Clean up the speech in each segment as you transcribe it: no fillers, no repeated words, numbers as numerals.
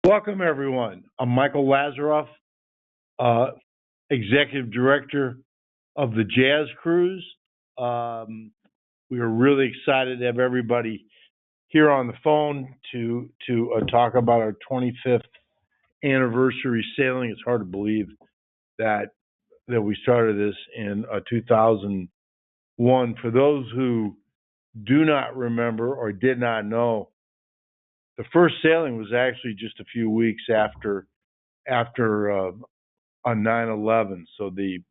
Welcome, everyone. I'm Michael Lazaroff, uh, Executive Director of the Jazz Cruise. We are really excited to have everybody here on the phone to talk about our 25th anniversary sailing. It's hard to believe that we started this in 2001. For those who do not remember or did not know, the first sailing was actually just a few weeks after on 9/11. So the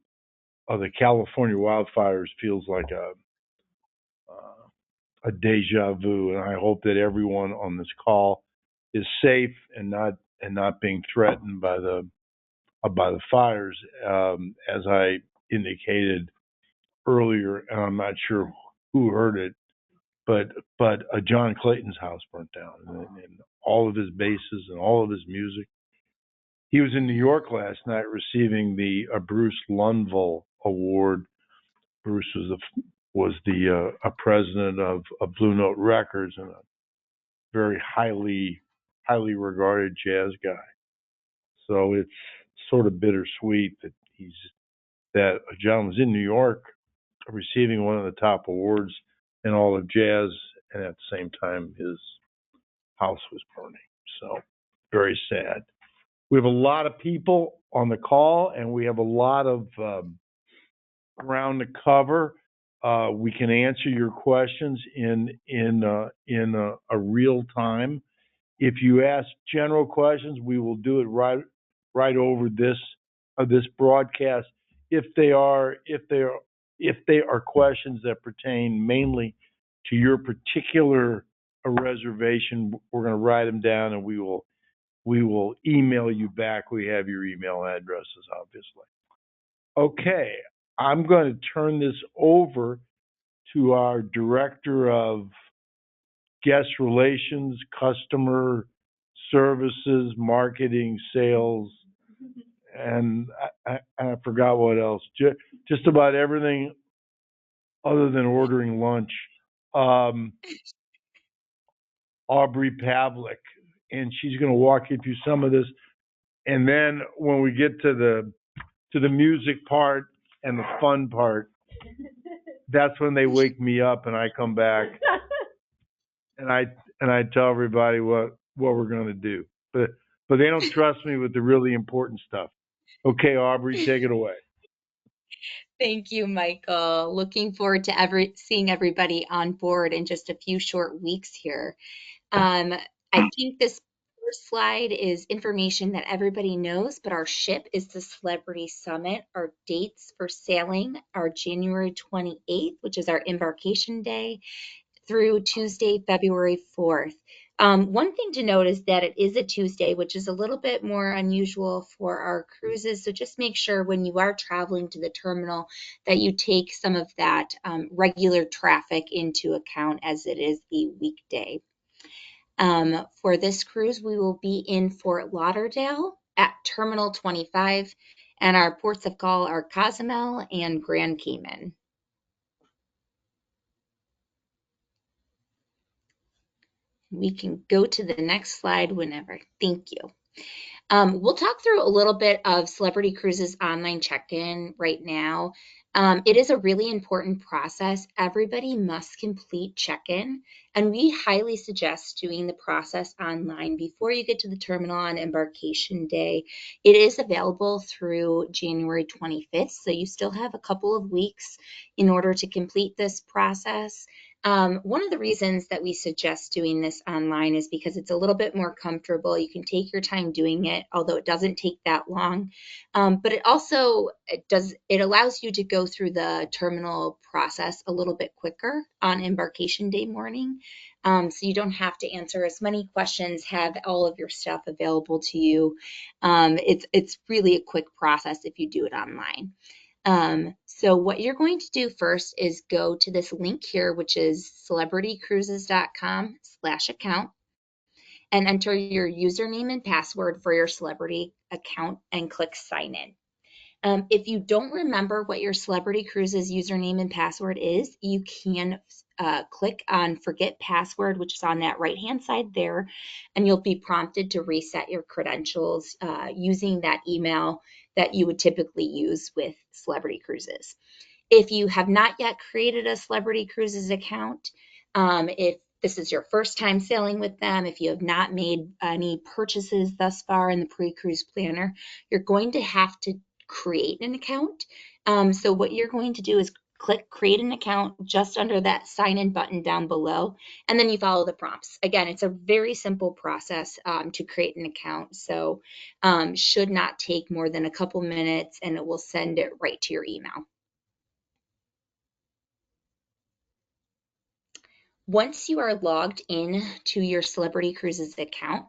California wildfires feels like a deja vu, and I hope that everyone on this call is safe and not being threatened by the fires. As I indicated earlier, and I'm not sure who heard it, but John Clayton's house burnt down, and all of his basses and all of his music. He was in New York last night receiving the Bruce Lundvall Award. Bruce was the a president of Blue Note Records and a very highly regarded jazz guy. So it's sort of bittersweet that John was in New York receiving one of the top awards in all of jazz, and at the same time his house was burning. So very sad. We have a lot of people on the call, and we have a lot of ground to cover. We can answer your questions in a real time. If you ask general questions, we will do it right over this broadcast. If they are questions that pertain mainly to your particular reservation, we're going to write them down and we will email you back. We have your email addresses, obviously. Okay, I'm going to turn this over to our Director of Guest Relations, Customer Services, Marketing, Sales, and I forgot what else. Just about everything other than ordering lunch. Aubrey Pavlik, and she's going to walk you through some of this. And then when we get to the music part and the fun part, that's when they wake me up and I come back and I tell everybody what we're going to do. But they don't trust me with the really important stuff. Okay, Aubrey, take it away. Thank you, Michael. Looking forward to seeing everybody on board in just a few short weeks here. I think this first slide is information that everybody knows, but our ship is the Celebrity Summit. Our dates for sailing are January 28th, which is our embarkation day, through Tuesday, February 4th. One thing to note is that it is a Tuesday, which is a little bit more unusual for our cruises. So just make sure when you are traveling to the terminal that you take some of that regular traffic into account, as it is a weekday. For this cruise, we will be in Fort Lauderdale at Terminal 25, and our ports of call are Cozumel and Grand Cayman. We can go to the next slide whenever. Thank you. We'll talk through a little bit of Celebrity Cruises online check-in right now. It is a really important process. Everybody must complete check-in, and we highly suggest doing the process online before you get to the terminal on embarkation day. It is available through January 25th, so you still have a couple of weeks in order to complete this process. One of the reasons that we suggest doing this online is because it's a little bit more comfortable. You can take your time doing it, although it doesn't take that long. But it also allows you to go through the terminal process a little bit quicker on embarkation day morning. So you don't have to answer as many questions, have all of your stuff available to you. It's really a quick process if you do it online. So what you're going to do first is go to this link here, which is celebritycruises.com/account, and enter your username and password for your Celebrity account and click sign in. If you don't remember what your Celebrity Cruises username and password is, you can click on Forget Password, which is on that right-hand side there, and you'll be prompted to reset your credentials using that email that you would typically use with Celebrity Cruises. If you have not yet created a Celebrity Cruises account, if this is your first time sailing with them, if you have not made any purchases thus far in the pre-cruise planner, you're going to have to create an account. So what you're going to do is click create an account just under that sign in button down below, and then you follow the prompts. Again, it's a very simple process to create an account, so should not take more than a couple minutes, and it will send it right to your email. Once you are logged in to your Celebrity Cruises account,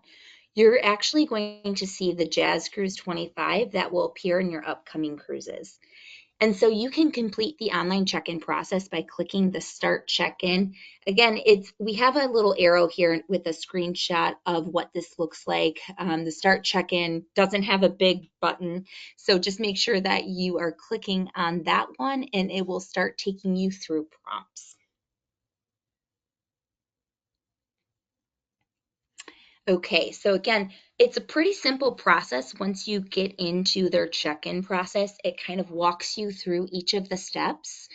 you're actually going to see the Jazz Cruise 25 that will appear in your upcoming cruises. And so you can complete the online check-in process by clicking the Start Check-in. Again, we have a little arrow here with a screenshot of what this looks like. The Start Check-in doesn't have a big button, so just make sure that you are clicking on that one and it will start taking you through prompts. Okay, so again, it's a pretty simple process. Once you get into their check-in process, it kind of walks you through each of the steps.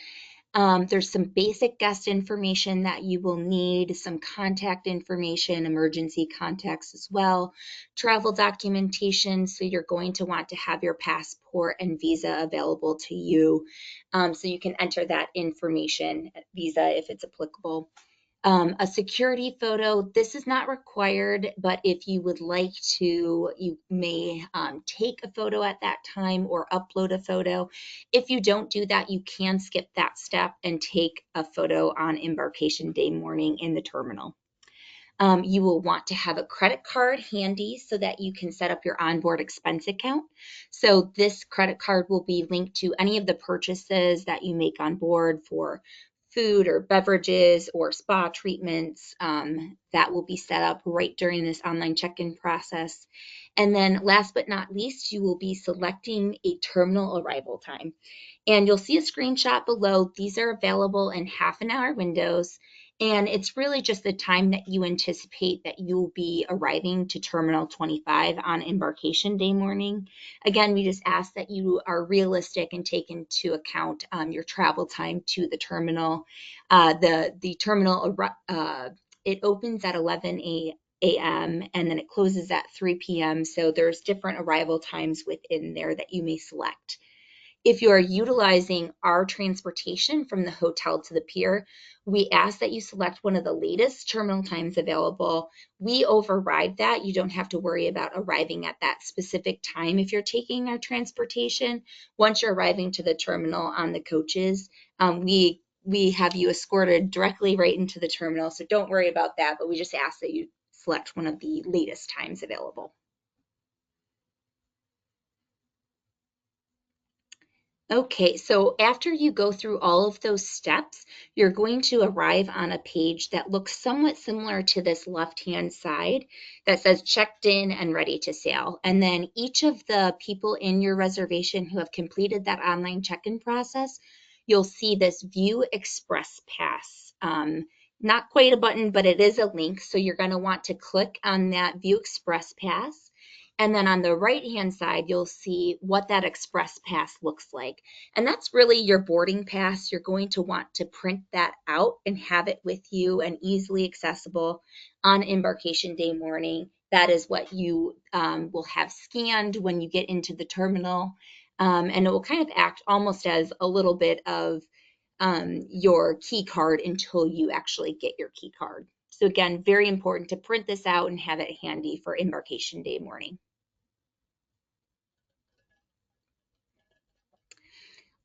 There's some basic guest information that you will need, some contact information, emergency contacts as well, travel documentation. So you're going to want to have your passport and visa available to you. So you can enter that information, visa if it's applicable. A security photo, this is not required, but if you would like to, you may take a photo at that time or upload a photo. If you don't do that, you can skip that step and take a photo on embarkation day morning in the terminal. You will want to have a credit card handy so that you can set up your onboard expense account. So this credit card will be linked to any of the purchases that you make on board for food or beverages or spa treatments. That will be set up right during this online check-in process. And then last but not least, you will be selecting a terminal arrival time. And you'll see a screenshot below. These are available in half-an-hour windows. And it's really just the time that you anticipate that you'll be arriving to Terminal 25 on embarkation day morning. Again, we just ask that you are realistic and take into account your travel time to the terminal. The terminal, it opens at 11 a.m. and then it closes at 3 p.m. So there's different arrival times within there that you may select. If you are utilizing our transportation from the hotel to the pier, we ask that you select one of the latest terminal times available. We override that. You don't have to worry about arriving at that specific time if you're taking our transportation. Once you're arriving to the terminal on the coaches, we have you escorted directly right into the terminal, so don't worry about that, but we just ask that you select one of the latest times available. Okay, so after you go through all of those steps, you're going to arrive on a page that looks somewhat similar to this left-hand side that says checked in and ready to sail. And then each of the people in your reservation who have completed that online check-in process, you'll see this View Express Pass. Not quite a button, but it is a link. So you're going to want to click on that View Express Pass. And then on the right-hand side, you'll see what that Express Pass looks like. And that's really your boarding pass. You're going to want to print that out and have it with you and easily accessible on embarkation day morning. That is what you will have scanned when you get into the terminal. And it will kind of act almost as a little bit of your key card until you actually get your key card. So again, very important to print this out and have it handy for embarkation day morning.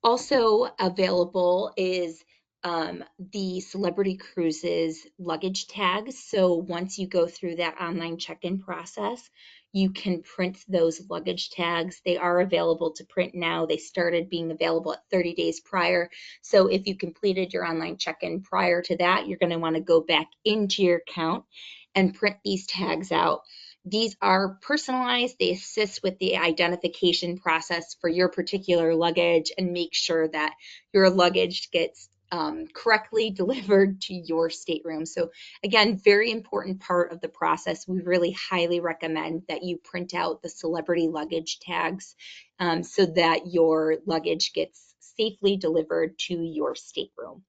Also available is the Celebrity Cruises luggage tags. So once you go through that online check-in process, you can print those luggage tags. They are available to print now. They started being available at 30 days prior. So if you completed your online check-in prior to that, you're going to want to go back into your account and print these tags out. These are personalized. They assist with the identification process for your particular luggage and make sure that your luggage gets correctly delivered to your stateroom. So again, very important part of the process. We really highly recommend that you print out the celebrity luggage tags so that your luggage gets safely delivered to your stateroom.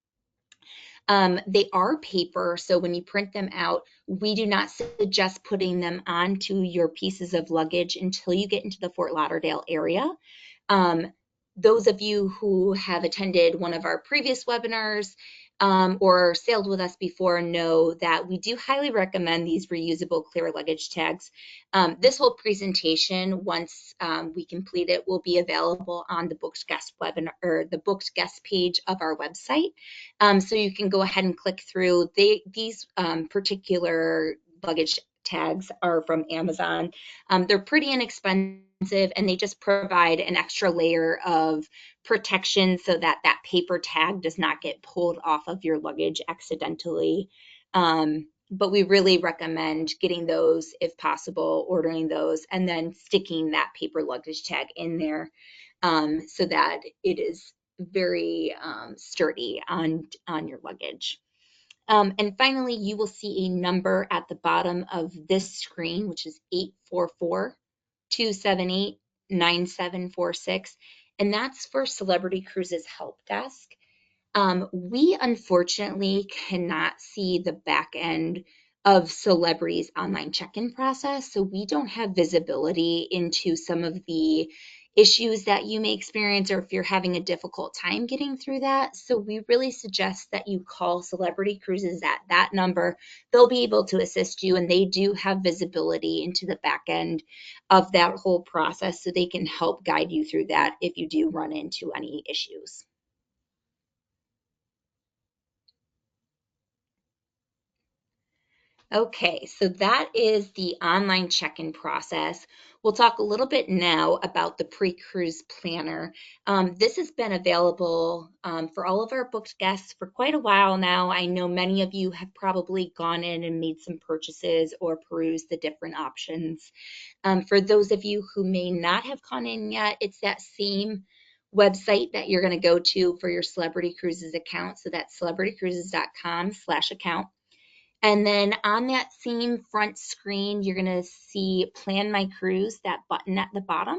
They are paper, so when you print them out, we do not suggest putting them onto your pieces of luggage until you get into the Fort Lauderdale area. Um, those of you who have attended one of our previous webinars or sailed with us before know that we do highly recommend these reusable clear luggage tags. This whole presentation, once we complete it, will be available on the booked guest webinar or the booked guest page of our website. So you can go ahead and click through. These particular luggage tags are from Amazon. They're pretty inexpensive and they just provide an extra layer of protection so that that paper tag does not get pulled off of your luggage accidentally. But we really recommend getting those if possible, ordering those, and then sticking that paper luggage tag in there so that it is very sturdy on your luggage. And finally, you will see a number at the bottom of this screen, which is 844-278-9746. And that's for Celebrity Cruises Help Desk. We unfortunately cannot see the back end of Celebrity's online check-in process, so we don't have visibility into some of the issues that you may experience or if you're having a difficult time getting through that. So we really suggest that you call Celebrity Cruises at that number. They'll be able to assist you, and they do have visibility into the back end of that whole process, so they can help guide you through that if you do run into any issues. Okay, so that is the online check-in process. We'll talk a little bit now about the pre-cruise planner. This has been available for all of our booked guests for quite a while now. I know many of you have probably gone in and made some purchases or perused the different options. For those of you who may not have gone in yet, it's that same website that you're going to go to for your Celebrity Cruises account. So that's celebritycruises.com/account. And then on that same front screen, you're going to see Plan My Cruise, that button at the bottom,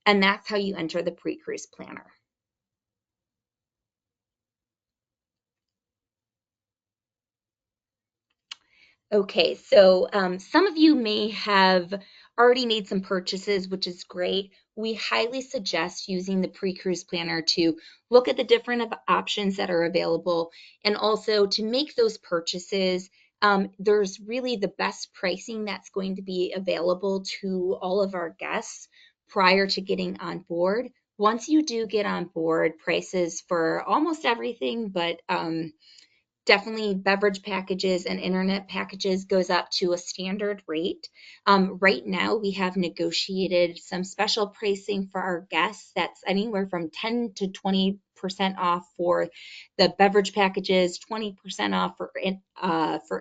and that's how you enter the pre-cruise planner. Okay, so some of you may have already made some purchases, which is great. We highly suggest using the pre-cruise planner to look at the different options that are available and also to make those purchases. There's really the best pricing that's going to be available to all of our guests prior to getting on board. Once you do get on board, prices for almost everything, but definitely beverage packages and internet packages goes up to a standard rate. Right now, we have negotiated some special pricing for our guests that's anywhere from 10 to 20% off for the beverage packages, 20% off for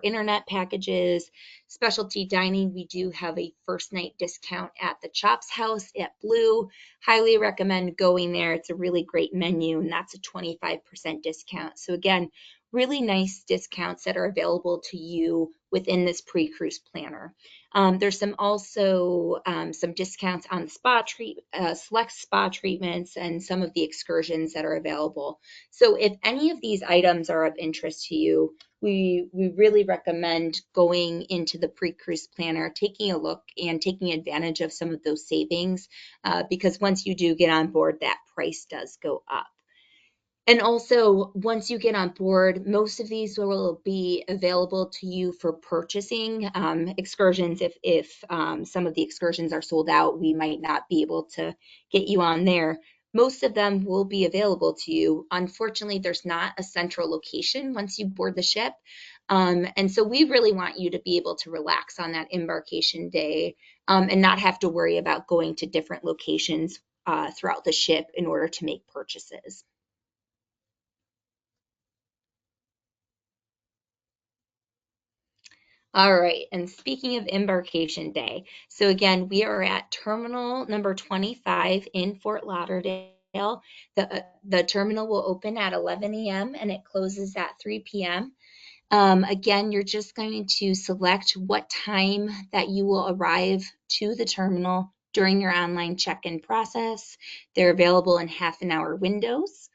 internet packages. Specialty dining, we do have a first night discount at the Chops House at Blue. Highly recommend going there. It's a really great menu, and that's a 25% discount. So again, really nice discounts that are available to you within this pre-cruise planner. There's also some discounts on select spa treatments and some of the excursions that are available. So if any of these items are of interest to you, we really recommend going into the pre-cruise planner, taking a look and taking advantage of some of those savings because once you do get on board, that price does go up. And also, once you get on board, most of these will be available to you for purchasing. Excursions, if some of the excursions are sold out, we might not be able to get you on there. Most of them will be available to you. Unfortunately, there's not a central location once you board the ship. And so we really want you to be able to relax on that embarkation day and not have to worry about going to different locations throughout the ship in order to make purchases. All right, and speaking of embarkation day, so again, we are at terminal number 25 in Fort Lauderdale. The terminal will open at 11 a.m. and it closes at 3 p.m. Again, you're just going to select what time that you will arrive to the terminal during your online check-in process. They're available in half an hour windows.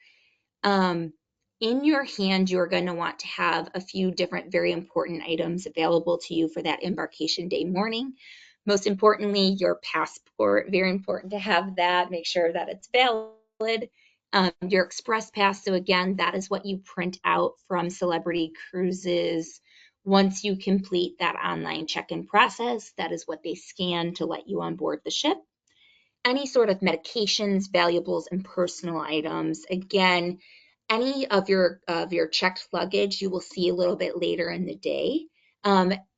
In your hand, you're going to want to have a few different very important items available to you for that embarkation day morning. Most importantly, your passport, very important to have that. Make sure that it's valid. Your express pass, so again, that is what you print out from Celebrity Cruises. Once you complete that online check-in process, that is what they scan to let you on board the ship. Any sort of medications, valuables, and personal items. Again, any of your checked luggage you will see a little bit later in the day.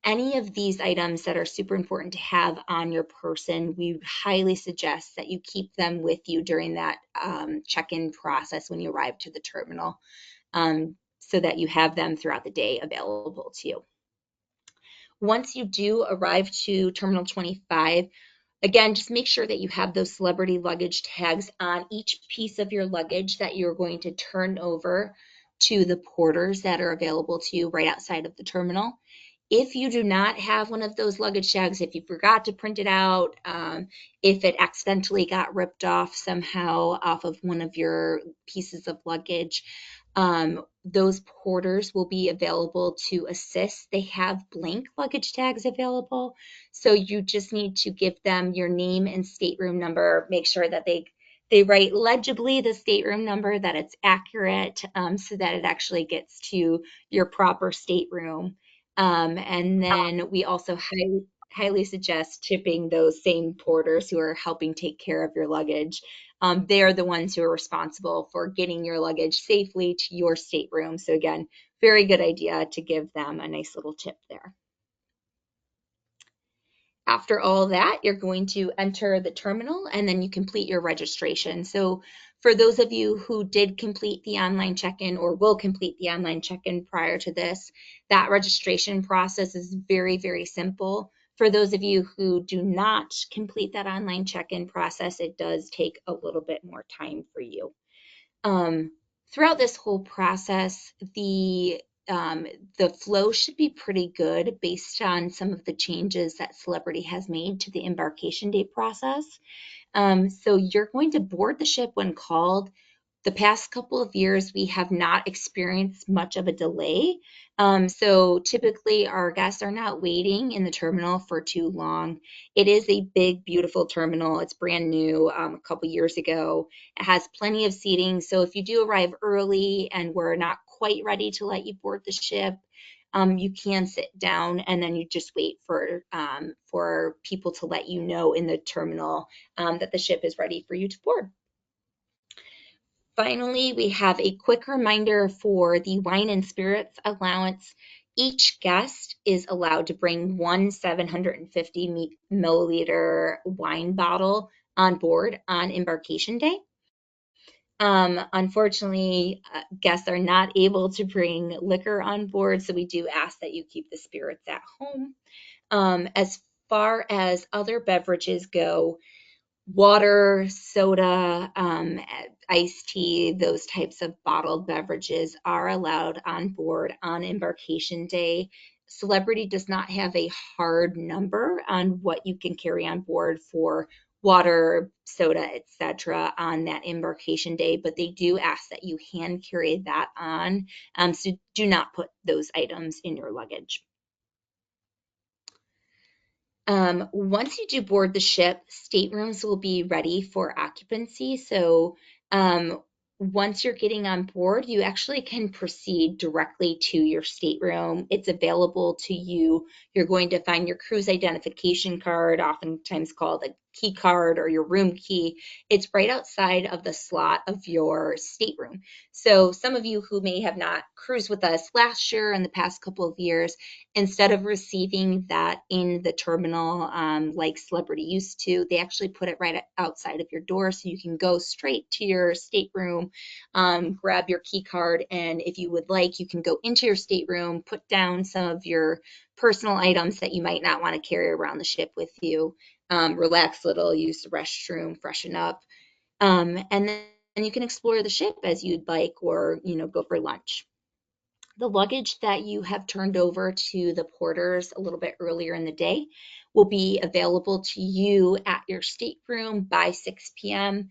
Any of these items that are super important to have on your person, we highly suggest that you keep them with you during that check-in process when you arrive to the terminal, so that you have them throughout the day available to you. Once you do arrive to Terminal 25, again, just make sure that you have those celebrity luggage tags on each piece of your luggage that you're going to turn over to the porters that are available to you right outside of the terminal. If you do not have one of those luggage tags, if you forgot to print it out, if it accidentally got ripped off somehow off of one of your pieces of luggage, those porters will be available to assist. They have blank luggage tags available, so you just need to give them your name and stateroom number. Make sure that they write legibly the stateroom number, that it's accurate, so that it actually gets to your proper stateroom. And then we also highly suggest tipping those same porters who are helping take care of your luggage. They are the ones who are responsible for getting your luggage safely to your stateroom. So again, very good idea to give them a nice little tip there. After all that, you're going to enter the terminal and then you complete your registration. So for those of you who did complete the online check-in or will complete the online check-in prior to this, that registration process is very, very simple. For those of you who do not complete that online check-in process, it does take a little bit more time for you. Throughout this whole process, the flow should be pretty good based on some of the changes that Celebrity has made to the embarkation date process. So you're going to board the ship when called. The past couple of years, we have not experienced much of a delay. So typically our guests are not waiting in the terminal for too long. It is a big, beautiful terminal. It's brand new, a couple years ago. It has plenty of seating. So if you do arrive early and we're not quite ready to let you board the ship, you can sit down and then you just wait for people to let you know in the terminal that the ship is ready for you to board. Finally, we have a quick reminder for the wine and spirits allowance. Each guest is allowed to bring one 750 milliliter wine bottle on board on embarkation day. Unfortunately, guests are not able to bring liquor on board, so we do ask that you keep the spirits at home. As far as other beverages go, water, soda, iced tea, those types of bottled beverages are allowed on board on embarkation day. Celebrity does not have a hard number on what you can carry on board for water, soda, etc. on that embarkation day, but they do ask that you hand carry that on. So do not put those items in your luggage. Once you do board the ship, staterooms will be ready for occupancy. So once you're getting on board, you actually can proceed directly to your stateroom. It's available to you. You're going to find your cruise identification card, oftentimes called a key card or your room key. It's right outside of the slot of your stateroom. So some of you who may have not cruised with us last year and the past couple of years, instead of receiving that in the terminal like Celebrity used to, they actually put it right outside of your door so you can go straight to your stateroom, grab your key card, and if you would like, you can go into your stateroom, put down some of your personal items that you might not want to carry around the ship with you, relax a little, use the restroom, freshen up, and you can explore the ship as you'd like, or, go for lunch. The luggage that you have turned over to the porters a little bit earlier in the day will be available to you at your stateroom by 6 p.m.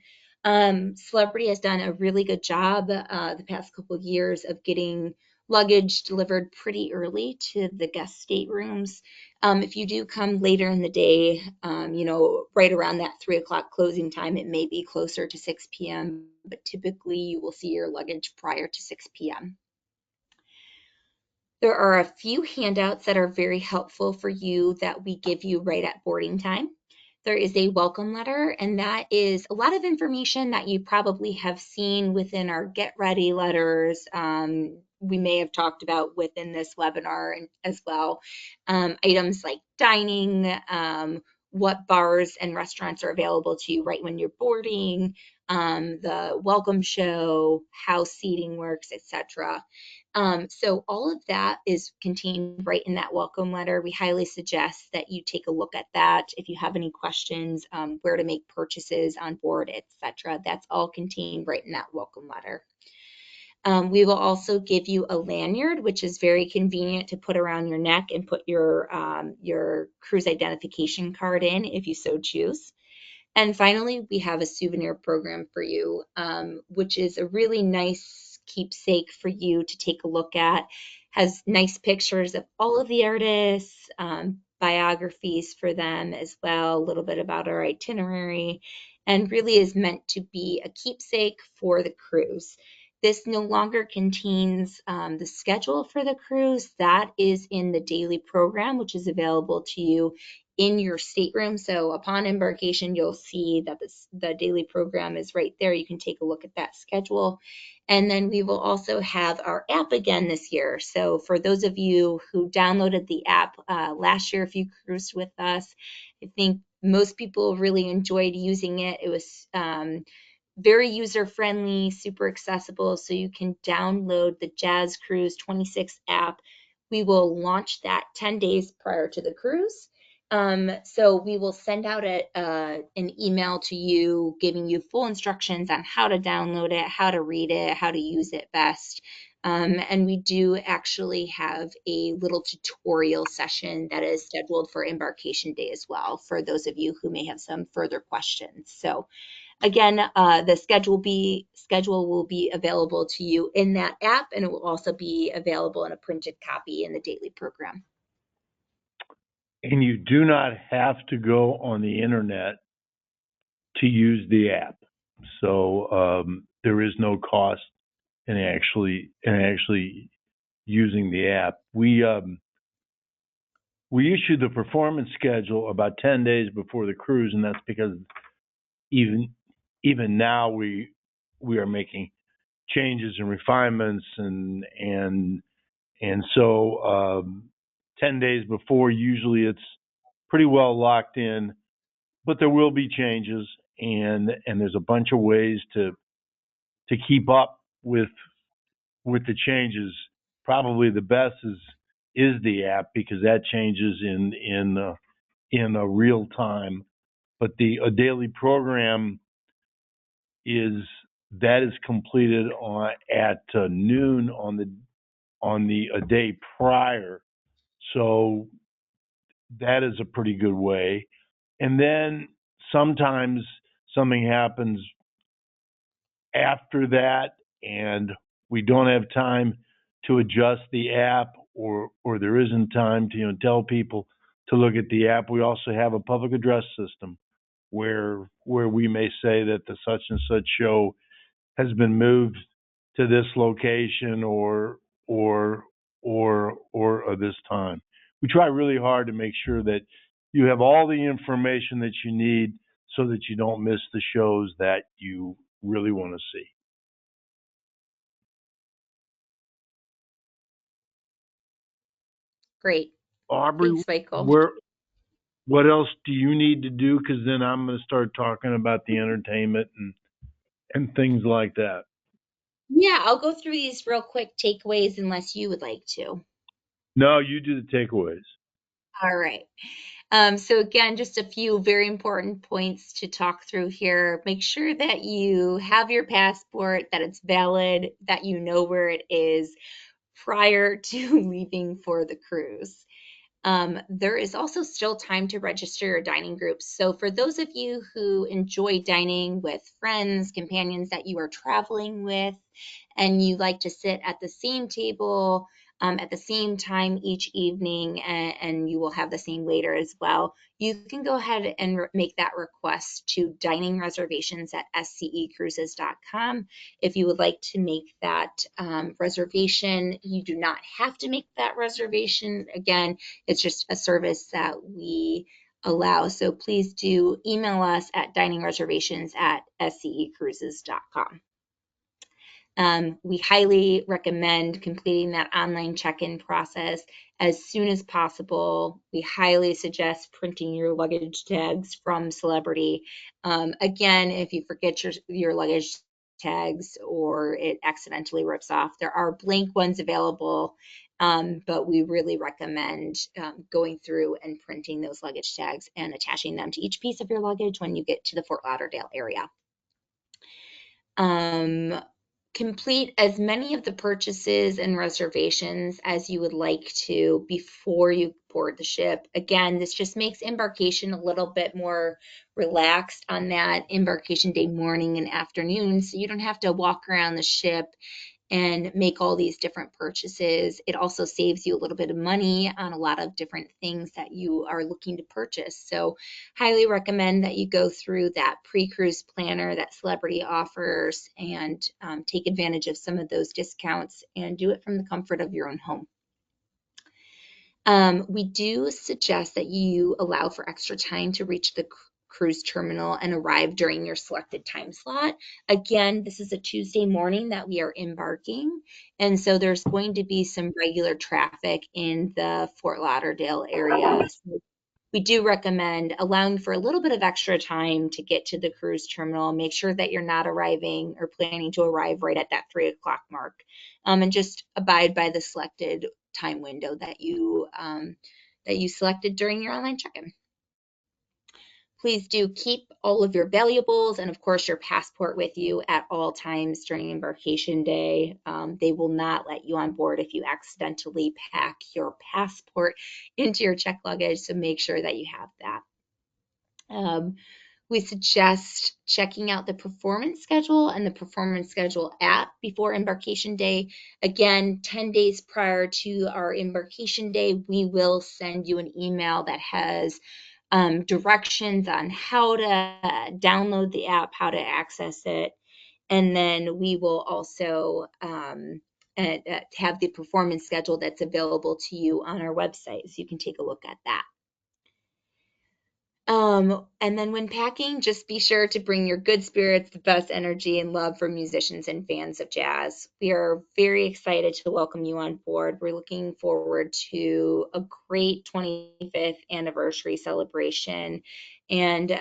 Celebrity has done a really good job the past couple of years of getting luggage delivered pretty early to the guest staterooms. If you do come later in the day, right around that 3 o'clock closing time, it may be closer to 6 p.m., but typically you will see your luggage prior to 6 p.m. There are a few handouts that are very helpful for you that we give you right at boarding time. There is a welcome letter, and that is a lot of information that you probably have seen within our Get Ready letters. We may have talked about within this webinar as well. Items like dining, what bars and restaurants are available to you right when you're boarding, the welcome show, how seating works, etc. So all of that is contained right in that welcome letter. We highly suggest that you take a look at that. If you have any questions, where to make purchases on board, etc., that's all contained right in that welcome letter. We will also give you a lanyard, which is very convenient to put around your neck and put your cruise identification card in if you so choose. And finally, we have a souvenir program for you, which is a really nice keepsake for you to take a look at. Has nice pictures of all of the artists, biographies for them as well, a little bit about our itinerary, and really is meant to be a keepsake for the cruise. This no longer contains the schedule for the cruise. That is in the daily program, which is available to you in your stateroom. So upon embarkation, you'll see that the daily program is right there. You can take a look at that schedule. And then we will also have our app again this year. So for those of you who downloaded the app last year, if you cruised with us, I think most people really enjoyed using it. It was very user-friendly, super accessible, so you can download the Jazz Cruise 26 app. We will launch that 10 days prior to the cruise. So we will send out an email to you giving you full instructions on how to download it, how to read it, how to use it best. And we do actually have a little tutorial session that is scheduled for embarkation day as well, for those of you who may have some further questions. So again, the schedule will be available to you in that app, and it will also be available in a printed copy in the daily program. And you do not have to go on the internet to use the app. So there is no cost in actually using the app. We issue the performance schedule about 10 days before the cruise, and that's because even now we are making changes and refinements, and so 10 days before, usually it's pretty well locked in, but there will be changes, and there's a bunch of ways to keep up with the changes. Probably the best is the app, because that changes in a real time. But a daily program is completed at noon on a day prior. So that is a pretty good way. And then sometimes something happens after that, and we don't have time to adjust the app, or there isn't time to tell people to look at the app. We also have a public address system where we may say that the such and such show has been moved to this location or this time. We try really hard to make sure that you have all the information that you need so that you don't miss the shows that you really want to see. Great. Aubrey, Thanks, Michael. what else do you need to do? Because then I'm going to start talking about the entertainment and things like that. Yeah, I'll go through these real quick takeaways unless you would like to. No, you do the takeaways. All right. So again, just a few very important points to talk through here. Make sure that you have your passport, that it's valid, that you know where it is prior to leaving for the cruise. There is also still time to register your dining groups. So for those of you who enjoy dining with friends, companions that you are traveling with, and you like to sit at the same table at the same time each evening, and you will have the same waiter as well, you can go ahead and make that request to dining reservations at scecruises.com. If you would like to make that reservation, you do not have to make that reservation. Again, it's just a service that we allow. So please do email us at diningreservations@scecruises.com. We highly recommend completing that online check-in process as soon as possible. We highly suggest printing your luggage tags from Celebrity. Again, if you forget your luggage tags or it accidentally rips off, there are blank ones available, but we really recommend going through and printing those luggage tags and attaching them to each piece of your luggage when you get to the Fort Lauderdale area. Complete as many of the purchases and reservations as you would like to before you board the ship. Again, this just makes embarkation a little bit more relaxed on that embarkation day morning and afternoon, so you don't have to walk around the ship and make all these different purchases. It also saves you a little bit of money on a lot of different things that you are looking to purchase. So highly recommend that you go through that pre-cruise planner that Celebrity offers and take advantage of some of those discounts and do it from the comfort of your own home. We do suggest that you allow for extra time to reach the cruise terminal and arrive during your selected time slot. Again, this is a Tuesday morning that we are embarking, and so there's going to be some regular traffic in the Fort Lauderdale area. So we do recommend allowing for a little bit of extra time to get to the cruise terminal. Make sure that you're not arriving or planning to arrive right at that 3 o'clock mark, and just abide by the selected time window that you selected during your online check-in. Please do keep all of your valuables and, of course, your passport with you at all times during embarkation day. They will not let you on board if you accidentally pack your passport into your check luggage, so make sure that you have that. We suggest checking out the performance schedule and the performance schedule app before embarkation day. Again, 10 days prior to our embarkation day, we will send you an email that has directions on how to download the app, how to access it. And then we will also have the performance schedule that's available to you on our website, so you can take a look at that. And then when packing, just be sure to bring your good spirits, the best energy and love for musicians and fans of jazz. We are very excited to welcome you on board. We're looking forward to a great 25th anniversary celebration, and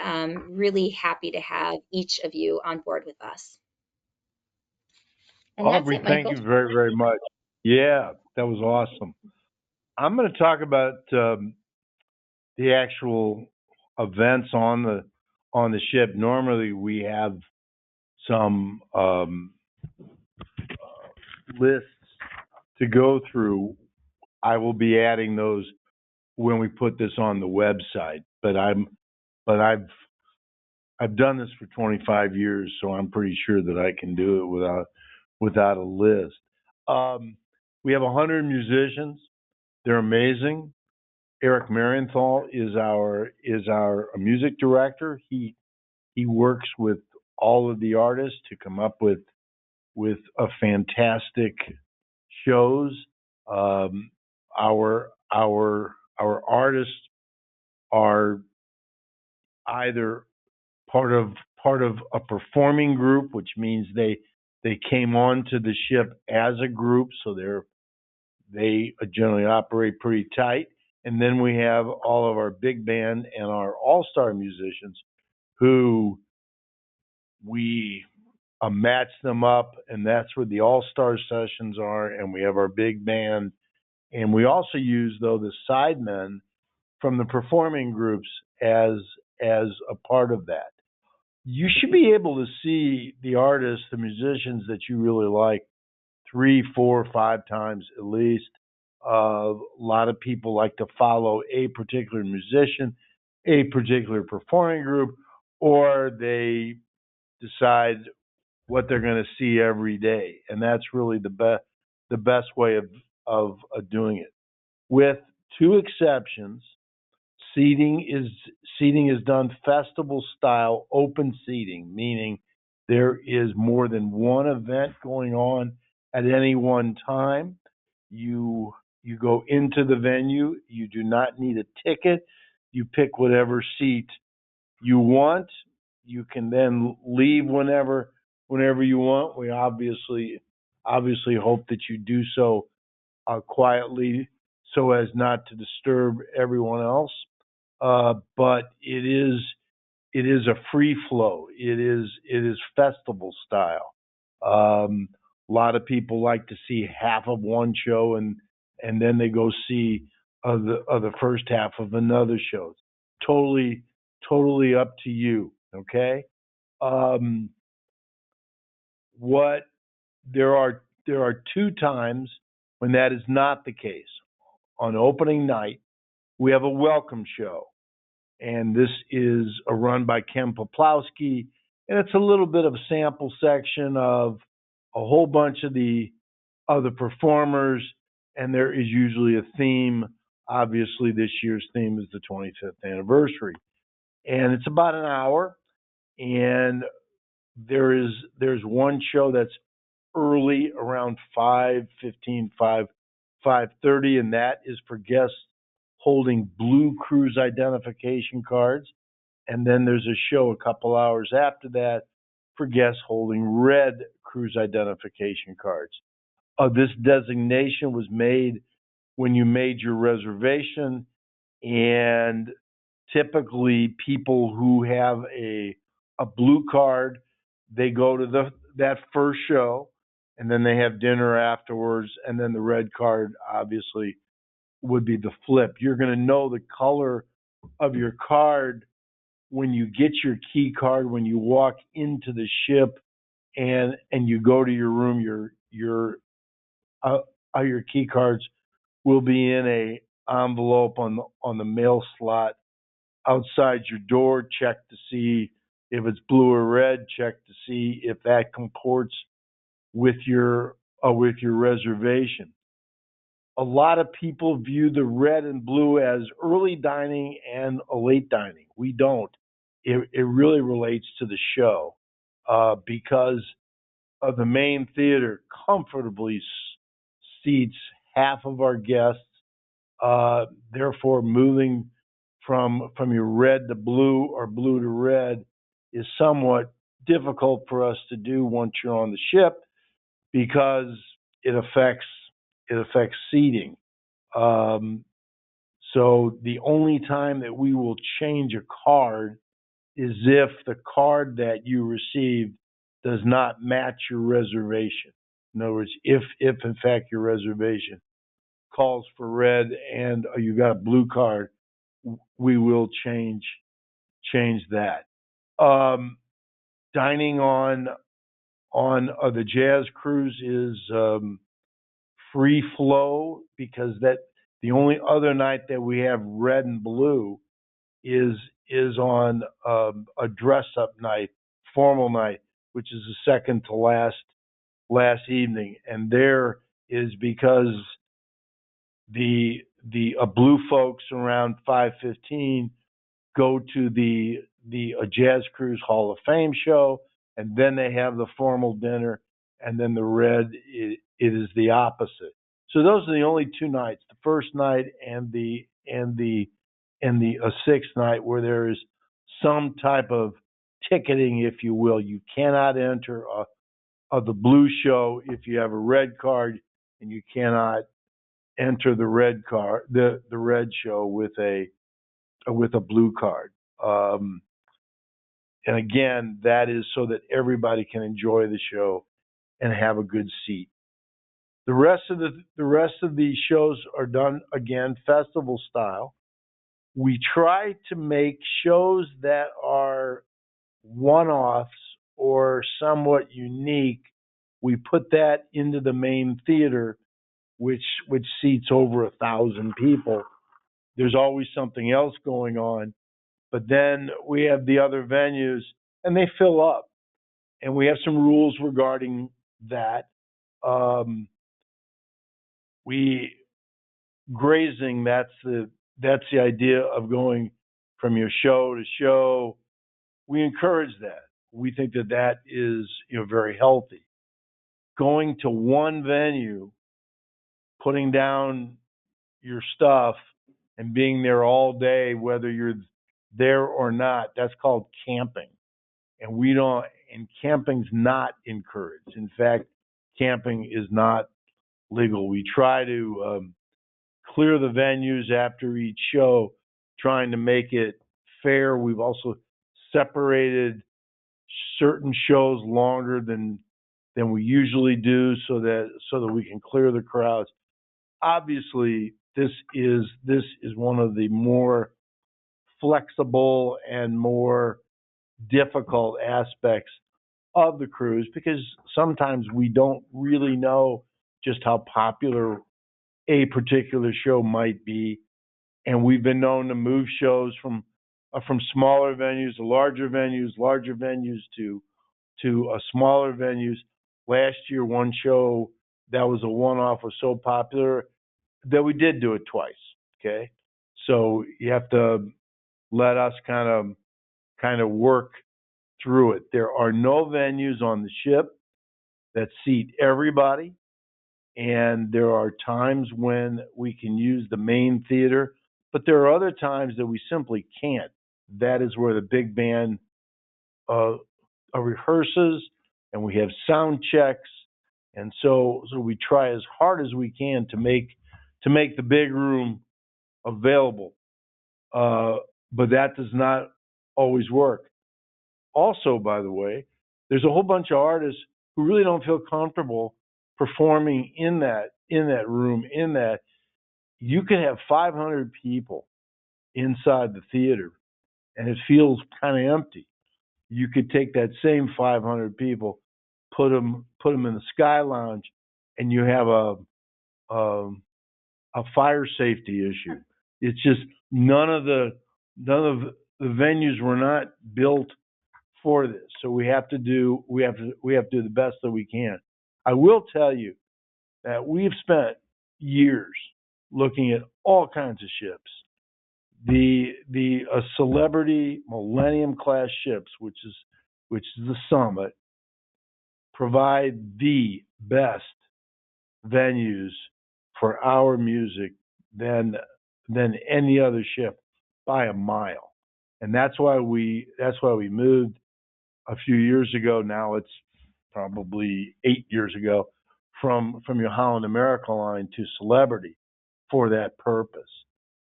really happy to have each of you on board with us. And Aubrey, that's it, thank Michael. you very, very much. Yeah, that was awesome. I'm going to talk about the actual events on the ship. Normally, we have some lists to go through. I will be adding those when we put this on the website. But I've done this for 25 years, so I'm pretty sure that I can do it without a list. We have 100 musicians. They're amazing. Eric Marienthal is our music director. He works with all of the artists to come up with a fantastic shows. Our artists are either part of a performing group, which means they came onto the ship as a group, so they generally operate pretty tight. And then we have all of our big band and our all-star musicians who we match them up, and that's where the all-star sessions are. And we have our big band, and we also use, though, the sidemen from the performing groups as a part of that. You should be able to see the artists, the musicians that you really like 3, 4, 5 times at least. A lot of people like to follow a particular musician, a particular performing group, or they decide what they're going to see every day, and that's really the best way of doing it. With two exceptions, seating is done festival style, open seating, meaning there is more than one event going on at any one time. You go into the venue. You do not need a ticket. You pick whatever seat you want. You can then leave whenever you want. We obviously hope that you do so quietly so as not to disturb everyone else. But it is a free flow. It is festival style. A lot of people like to see half of one show and then they go see the first half of another show. Totally up to you. Okay. Um, what there are two times when that is not the case. On opening night, we have a welcome show, and this is a run by Ken Poplowski, and it's a little bit of a sample section of a whole bunch of the other performers, and there is usually a theme. Obviously, this year's theme is the 25th anniversary, and it's about an hour, and there's one show that's early around 5:15, 5:30, and that is for guests holding blue cruise identification cards. And then there's a show a couple hours after that for guests holding red cruise identification cards. This designation was made when you made your reservation, and typically people who have a blue card, they go to that first show, and then they have dinner afterwards, and then the red card obviously would be the flip. You're going to know the color of your card when you get your key card, when you walk into the ship and you go to your room. Your key cards will be in a envelope on the mail slot outside your door. Check to see if it's blue or red. Check to see if that comports with your reservation. A lot of people view the red and blue as early dining and a late dining. We don't. It really relates to the show because of the main theater comfortably seats half of our guests. Therefore, moving from your red to blue or blue to red is somewhat difficult for us to do once you're on the ship because it affects seating. So the only time that we will change a card is if the card that you received does not match your reservation. In other words, if in fact your reservation calls for red and you got a blue card, we will change that. Dining on the Jazz Cruise is free flow because that the only other night that we have red and blue is on a dress up night, formal night, which is the second to last evening, and there is because the blue folks around 5:15 go to the Jazz Cruise Hall of Fame show, and then they have the formal dinner, and then the red it is the opposite. So those are the only two nights: the first night and the sixth night, where there is some type of ticketing, if you will. You cannot enter the blue show if you have a red card, and you cannot enter the red show with a blue card. And again, that is so that everybody can enjoy the show and have a good seat. The rest of these shows are done again festival style. we try to make shows that are one-offs or somewhat unique. We put that into the main theater, which seats over 1,000 people. There's always something else going on, but then we have the other venues, and they fill up, and we have some rules regarding that. We grazing. That's the idea of going from your show to show. We encourage that. We think that is very healthy. Going to one venue, putting down your stuff, and being there all day, whether you're there or not, that's called camping. And camping's not encouraged. In fact, camping is not legal. We try to clear the venues after each show, trying to make it fair. We've also separated certain shows longer than we usually do, so that we can clear the crowds. Obviously, this is one of the more flexible and more difficult aspects of the cruise, because sometimes we don't really know just how popular a particular show might be, and we've been known to move shows from smaller venues to larger venues to smaller venues. Last year, one show that was a one-off was so popular that we did do it twice. Okay, so you have to let us kind of work through it. There are no venues on the ship that seat everybody, and there are times when we can use the main theater, but there are other times that we simply can't. That is where the big band rehearses, and we have sound checks, and so we try as hard as we can to make the big room available, but that does not always work. Also, by the way, there's a whole bunch of artists who really don't feel comfortable performing in that room. You can have 500 people inside the theater, and it feels kind of empty. You could take that same 500 people, put them in the Sky Lounge, and you have a fire safety issue. It's just none of the venues were not built for this. So we have to do the best that we can. I will tell you that we've spent years looking at all kinds of ships. The Celebrity Millennium class ships, which is the Summit, provide the best venues for our music than any other ship by a mile. And that's why we moved a few years ago. Now it's probably 8 years ago, from your Holland America line to Celebrity for that purpose.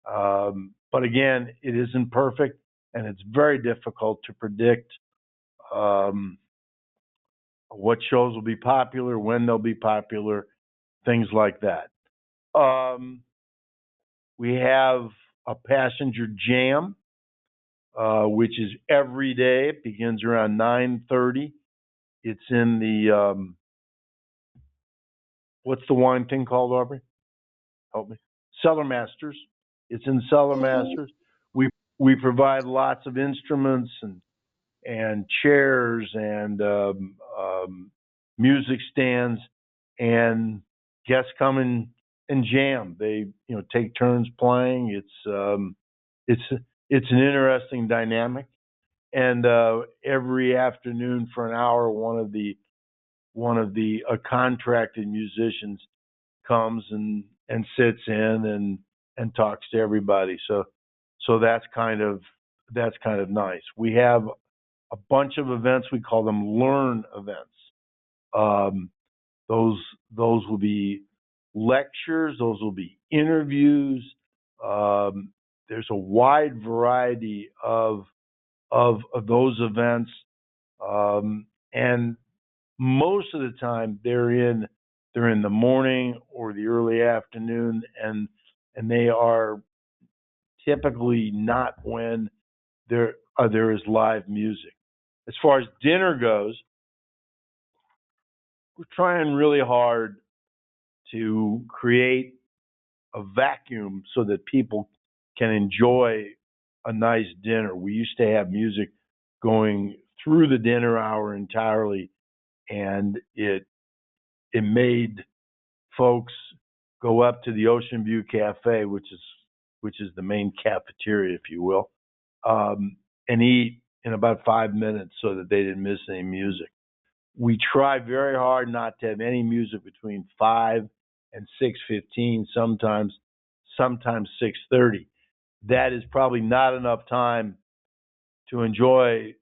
But again, it isn't perfect, and it's very difficult to predict what shows will be popular, when they'll be popular, things like that. We have a passenger jam, which is every day. It begins around 9:30. It's in the what's the wine thing called, Aubrey? Help me. Cellar Masters. It's in Cellar Masters. We provide lots of instruments and chairs and music stands, and guests come in and jam. They take turns playing. It's an interesting dynamic. And every afternoon for an hour, one of the contracted musicians comes and sits in and talks to everybody. So that's kind of nice. We have a bunch of events. We call them learn events. Those will be lectures. Those will be interviews. There's a wide variety of those events, and most of the time they're in the morning or the early afternoon, and they are typically not when there is live music. As far as dinner goes, we're trying really hard to create a vacuum so that people can enjoy a nice dinner. We used to have music going through the dinner hour entirely, and it made folks go up to the Ocean View Cafe, which is the main cafeteria, if you will, and eat in about 5 minutes so that they didn't miss any music. We try very hard not to have any music between 5 and 6:15, sometimes 6:30. That is probably not enough time to enjoy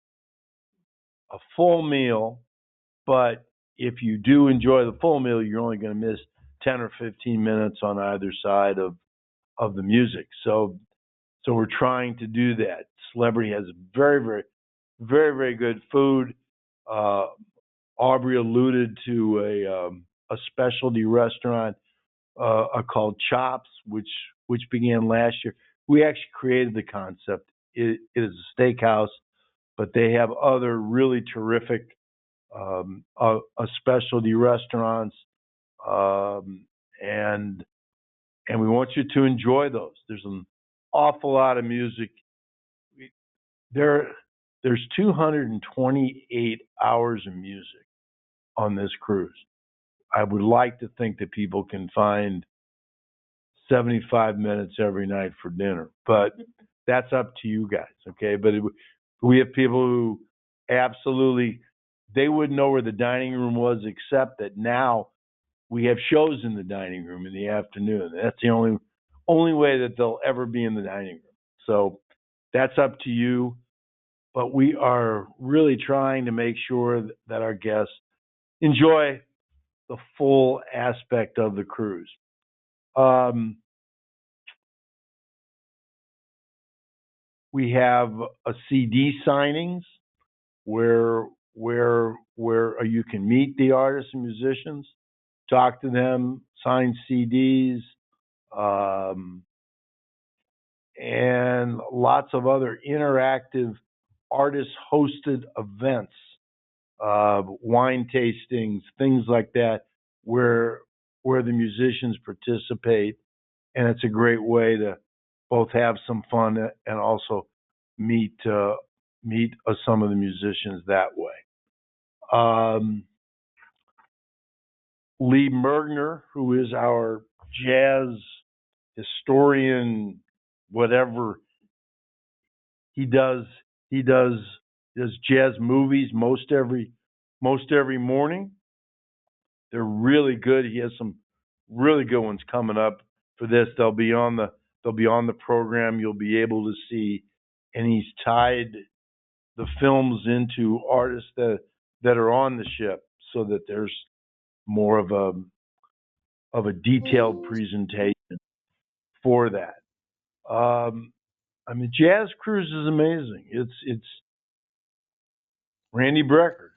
a full meal, but if you do enjoy the full meal, you're only going to miss 10 or 15 minutes on either side of the music. So we're trying to do that. Celebrity has very, very, very, very good food. Aubrey alluded to a specialty restaurant called Chops, which began last year. We actually created the concept. It is a steakhouse, but they have other really terrific specialty restaurants, and we want you to enjoy those. There's an awful lot of music. There's 228 hours of music on this cruise. I would like to think that people can find 75 minutes every night for dinner, but that's up to you guys, okay? But we have people who absolutely, they wouldn't know where the dining room was, except that now we have shows in the dining room in the afternoon. That's the only way that they'll ever be in the dining room. So that's up to you. But we are really trying to make sure that our guests enjoy the full aspect of the cruise. We have a CD signings where you can meet the artists and musicians, talk to them, sign CDs, and lots of other interactive artist-hosted events, wine tastings, things like that, where the musicians participate, and it's a great way to both have some fun and also meet some of the musicians that way. Lee Mergner, who is our jazz historian, whatever he does jazz movies most every morning. They're really good. He has some really good ones coming up for this. They'll be on the program. You'll be able to see, and he's tied the films into artists that are on the ship, so that there's more of a detailed presentation for that. I mean, Jazz Cruise is amazing. It's Randy Brecker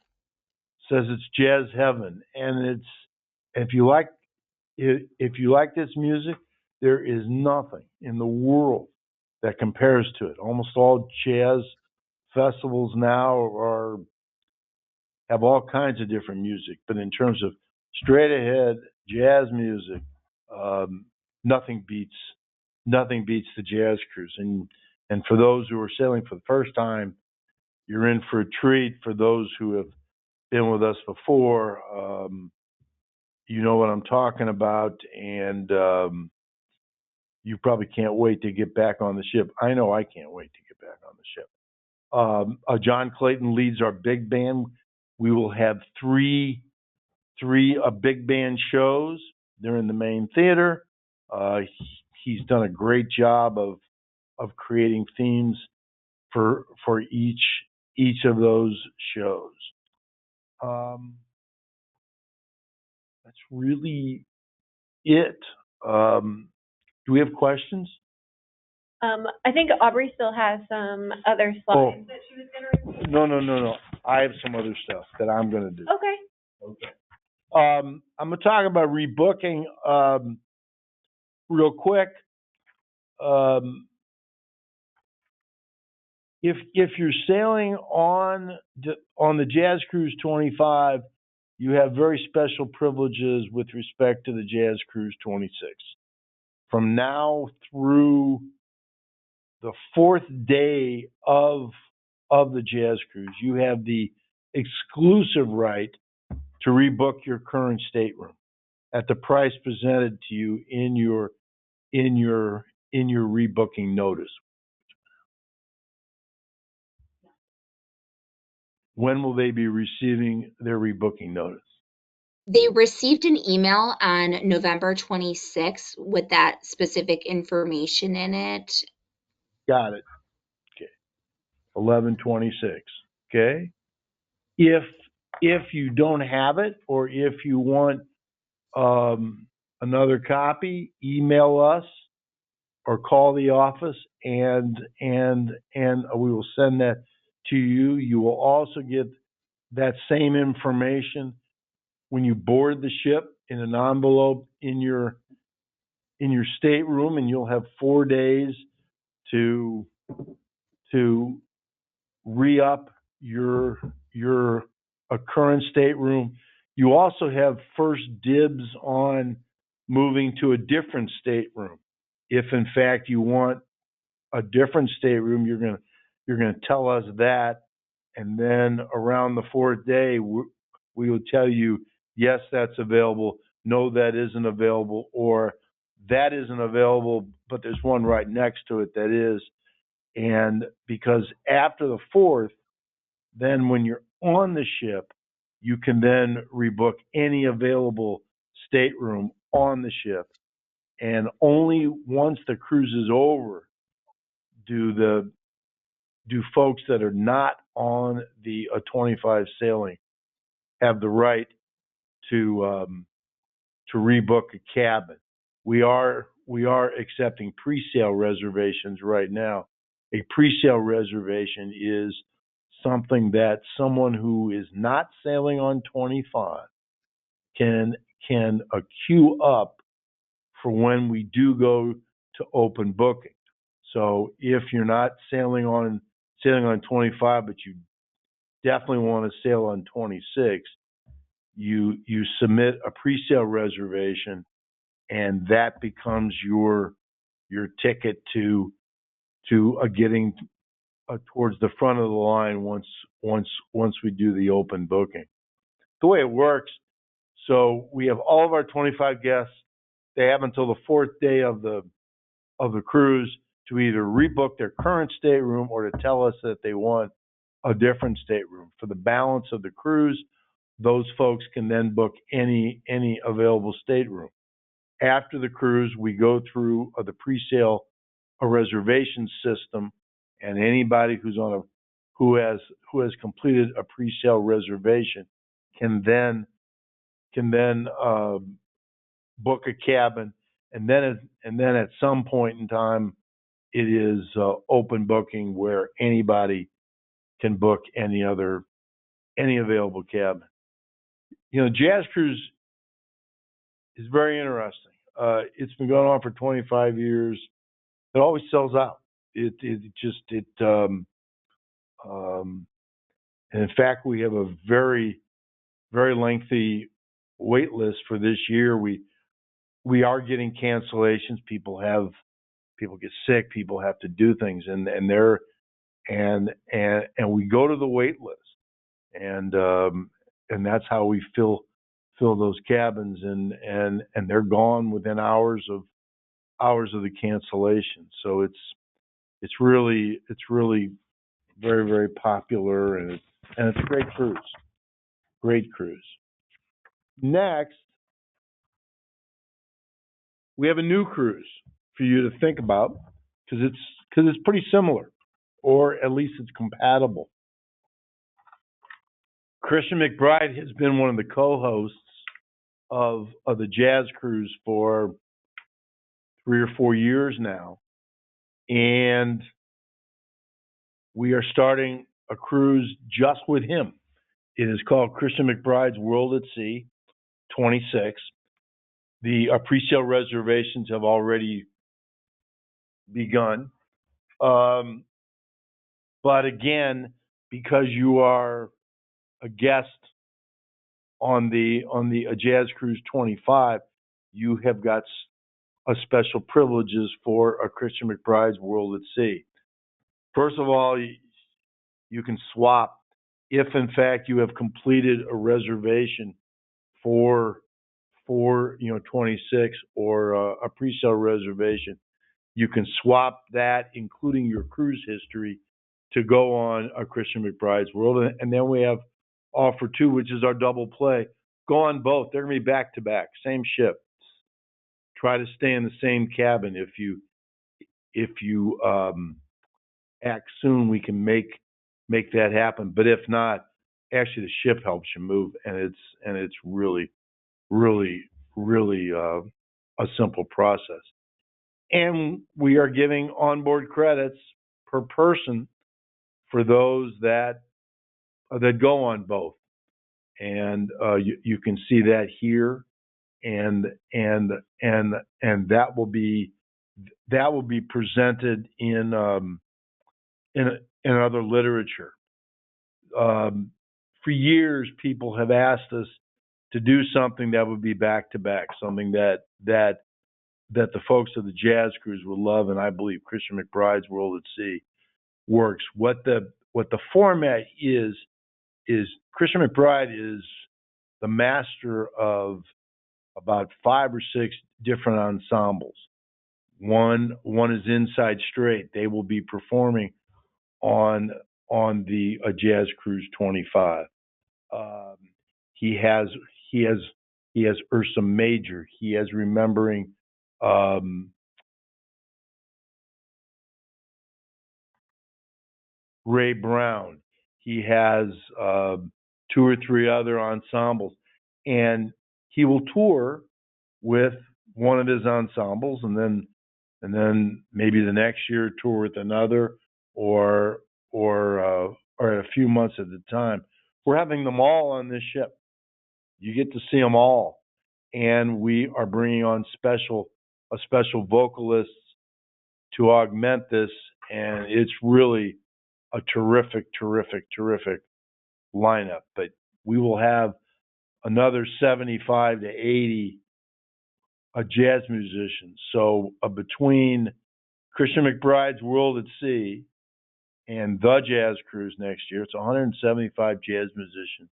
says it's jazz heaven, and if you like this music, there is nothing in the world that compares to it. Almost all jazz festivals now have all kinds of different music, but in terms of straight ahead jazz music, nothing beats the Jazz Cruise. And for those who are sailing for the first time, you're in for a treat. For those who have been with us before, you know what I'm talking about, and you probably can't wait to get back on the ship. I know I can't wait to get back on the ship. John Clayton leads our big band. We will have three big band shows. They're in the main theater. He's done a great job of creating themes for each of those shows. That's really it. Do we have questions? I think Aubrey still has some other slides that she was going to review. No. I have some other stuff that I'm going to do. Okay. I'm going to talk about rebooking real quick. if you're sailing on the Jazz Cruise 25, you have very special privileges with respect to the Jazz Cruise 26. From now through the 4th day of the Jazz Cruise, you have the exclusive right to rebook your current stateroom at the price presented to you in your rebooking notice. When will they be receiving their rebooking notice? They received an email on November 26th with that specific information in it. Got it. Okay. 11/26. Okay. If you don't have it, or if you want another copy, email us or call the office, and we will send that to you. You will also get that same information when you board the ship in an envelope in your stateroom, and you'll have 4 days to re-up your current stateroom. You also have first dibs on moving to a different stateroom. If in fact you want a different stateroom, you're going to tell us that, and then around the 4th day we will tell you, yes, that's available, no, that isn't available, or that isn't available, but there's one right next to it that is. And because after the 4th, then when you're on the ship, you can then rebook any available stateroom on the ship. And only once the cruise is over do folks that are not on the 25 sailing have the right to rebook a cabin. We are accepting pre-sale reservations right now. A pre-sale reservation is something that someone who is not sailing on 25 can queue up for when we do go to open booking. So if you're not sailing on 25, but you definitely want to sail on 26, you submit a pre-sale reservation, and that becomes your ticket to getting towards the front of the line once we do the open booking. The way it works, so we have all of our 25 guests. They have until the 4th day of the cruise to either rebook their current stateroom or to tell us that they want a different stateroom. For the balance of the cruise, those folks can then book any available stateroom. After the cruise, we go through the pre-sale reservation system, and anybody who has completed a pre-sale reservation can then book a cabin, and then at some point in time, it is open booking where anybody can book any available cabin. You know, Jazz Cruise is very interesting. It's been going on for 25 years. It always sells out. And in fact, we have a very, very lengthy wait list for this year. We are getting cancellations. People get sick. People have to do things, and we go to the wait list, and that's how we fill those cabins, and they're gone within hours of the cancellation. So it's really very, very popular, and it's a great cruise. Great cruise. Next, we have a new cruise for you to think about, because it's pretty similar, or at least it's compatible. Christian McBride has been one of the co-hosts of the Jazz Cruise for 3 or 4 years now, and we are starting a cruise just with him. It is called Christian McBride's World at Sea 26. The pre-sale reservations have already begun. But But again, because you are a guest on the Jazz Cruise 25, you have got a special privileges for a Christian McBride's World at Sea. First of all, you can swap if in fact you have completed a reservation for 26 or a pre-sale reservation. You can swap that, including your cruise history, to go on a Christian McBride's World. And then we have offer 2, which is our double play. Go on both. They're going to be back to back, same ship. Try to stay in the same cabin. If you act soon, we can make that happen. But if not, actually the ship helps you move, and it's really a simple process. And we are giving onboard credits per person for those that go on both, and you can see that here, and that will be presented in other literature. For years, people have asked us to do something that would be back to back, something that the folks of the Jazz Cruise will love, and I believe Christian McBride's World at Sea works. What the format is Christian McBride is the master of about 5 or 6 different ensembles. One is Inside Straight. They will be performing on the Jazz Cruise 25. He has Ursa Major. He has Remembering Ray Brown. He has 2 or 3 other ensembles, and he will tour with one of his ensembles, and then maybe the next year tour with another, or a few months at a time. We're having them all on this ship. You get to see them all, and we are bringing on a special vocalists to augment this, and it's really a terrific lineup. But we will have another 75 to 80 jazz musicians. So between Christian McBride's World at Sea and the Jazz Cruise next year, it's 175 jazz musicians.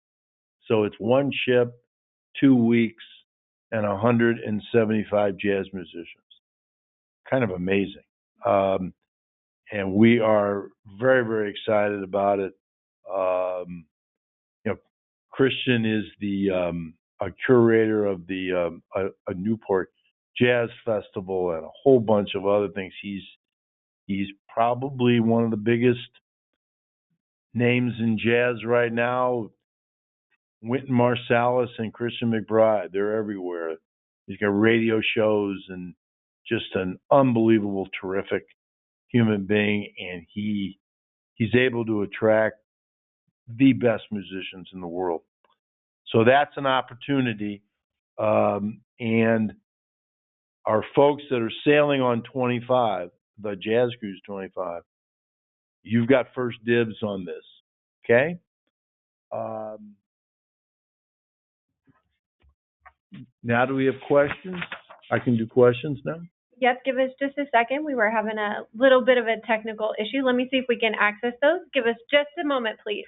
So it's one ship, 2 weeks, and 175 jazz musicians. Kind of amazing. And we are very excited about it. Christian is the a curator of the a Newport Jazz Festival and a whole bunch of other things. He's probably one of the biggest names in jazz right now. Wynton Marsalis and Christian McBride, they're everywhere. He's got radio shows and just an unbelievable, terrific human being, and he's able to attract the best musicians in the world. So that's an opportunity. And our folks that are sailing on 25, the Jazz Cruise 25, you've got first dibs on this, okay? Now do we have questions? I can do questions now? Yes, give us just a second. We were having a little bit of a technical issue. Let me see if we can access those. Give us just a moment, please.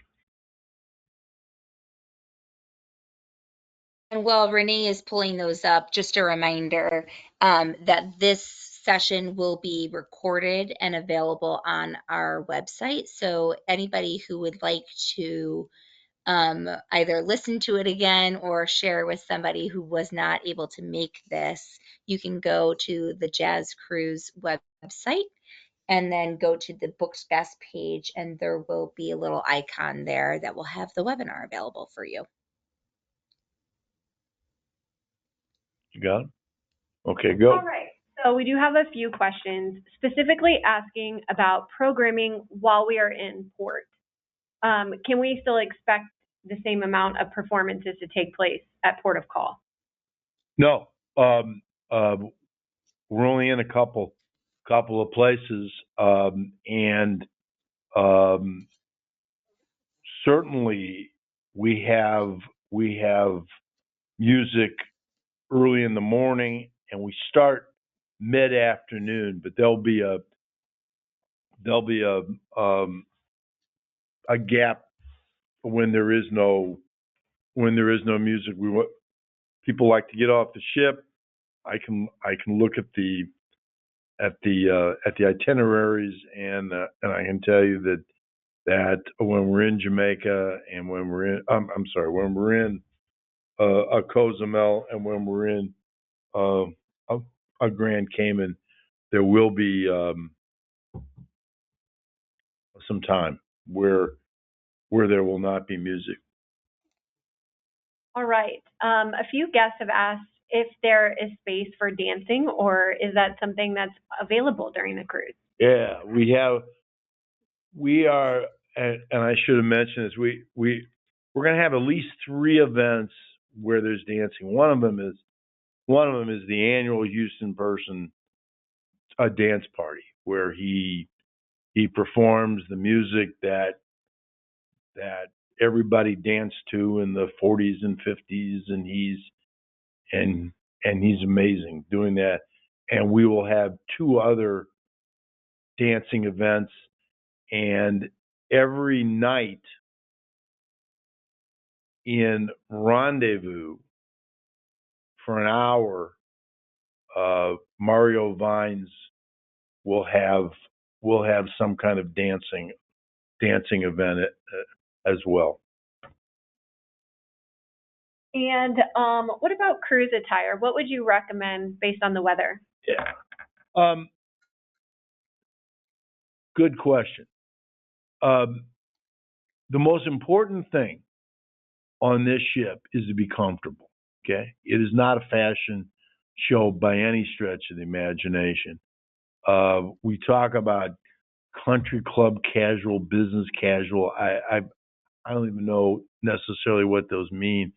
And while Renee is pulling those up, just a reminder that this session will be recorded and available on our website. So anybody who would like to either listen to it again or share with somebody who was not able to make this, you can go to the Jazz Cruise website and then go to the Books Best page, and there will be a little icon there that will have the webinar available for you. You got it? Okay, go. All right. So we do have a few questions specifically asking about programming while we are in port. Can we still expect the same amount of performances to take place at port of call? No, we're only in a couple of places, and Certainly, we have music early in the morning, and we start mid-afternoon. But there'll be a gap when there is no music. People like to get off the ship. I can look at the itineraries, and I can tell you that when we're in Jamaica and when we're in when we're in Cozumel and when we're in a Grand Cayman, there will be some time where there will not be music. All right. A few guests have asked if there is space for dancing, or is that something that's available during the cruise? Yeah, we are, and I should have mentioned this. We're going to have at least 3 events where there's dancing. One of them is the annual Houston Person dance party, where he performs the music that everybody danced to in the 40s and 50s, and he's amazing doing that. And we will have 2 other dancing events, and every night in Rendezvous for an hour, Mario Vines will have some kind of dancing event as well. And what about cruise attire? What would you recommend based on the weather? Yeah. Good question. The most important thing on this ship is to be comfortable. Okay, it is not a fashion show by any stretch of the imagination. We talk about country club casual, business casual. I don't even know necessarily what those mean,